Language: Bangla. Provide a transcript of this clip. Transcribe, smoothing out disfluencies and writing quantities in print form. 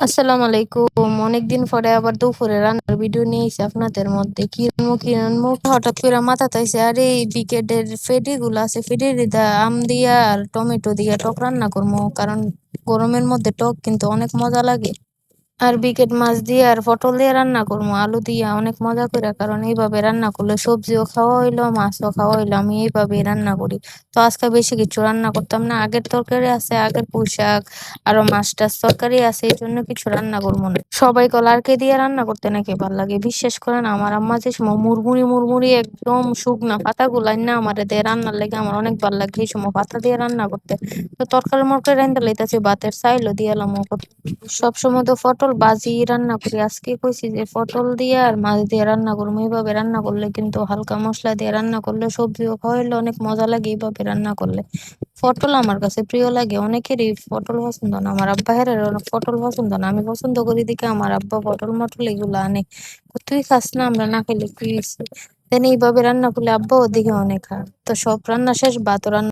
আসসালামু আলাইকুম। অনেকদিন পরে আবার দুপুরে রান্নার ভিডিও নিয়ে এসে আপনাদের মধ্যে। কি রানবো হঠাৎ করে মাথাতে আইছে, আরে এই বিকেটের ফেটি গুলা আছে, ফেটি দা আম দিয়া আর টমেটো দিয়া টক রান্না করবো, কারণ গরমের মধ্যে টক কিন্তু অনেক মজা লাগে। আর বিকেট মাছ দিয়ে আর পটল দিয়ে রান্না করবো, আলু দিয়া অনেক মজা করে, কারণ এইভাবে রান্না করলে সবজিও খাওয়া হইলো, মাছও খাওয়া হইলো। আমি এইভাবেই রান্না করি। তো আজকে বেশি কিছু রান্না করতাম না, আগের তরকারি আছে, আগের পুঁই শাক আরো মাছ টাছ তরকারি আছে, এই জন্য কিছু রান্না করবো না। সবাই কলারকে দিয়ে রান্না করতে নাকি ভাল লাগে, বিশ্বাস করেন আমার আম্মা যে সময় মুড়মুড়ি মুড়মুড়ি একদম শুকনা পাতা গুলাই না আমারে দিয়ে রান্নার লাগে, আমার অনেক ভাল লাগে এই সময় পাতা দিয়ে রান্না করতে। তো তরকারি মরকারি রান্না লইতাছি, ভাতের চাইলো দিয়ে এলাম। সবসময় তো পটল ভাজি রান্না করি, আজকে কইছি যে পটল দিয়ে আর মাছ দিয়ে রান্না করবো। এইভাবে রান্না করলে কিন্তু হালকা মশলা দিয়ে রান্না করলে সবজিও খাওয়াইলে অনেক মজা লাগে এইভাবে রান্না করলে। পটল আমার কাছে প্রিয় লাগে, অনেকেরই পটল পছন্দ না, আমার আব্বা হেরের অনেক পটল পছন্দ না, আমি পছন্দ করি দিকে আমার আব্বা পটল মটল এগুলো আনে। তুই খাস না, আমরা না খেলে কি হইছে? দেন এইভাবে রান্না করলে আব্বাও দিকে অনেক খায়। তো সব রান্না শেষ, ভাত রান্না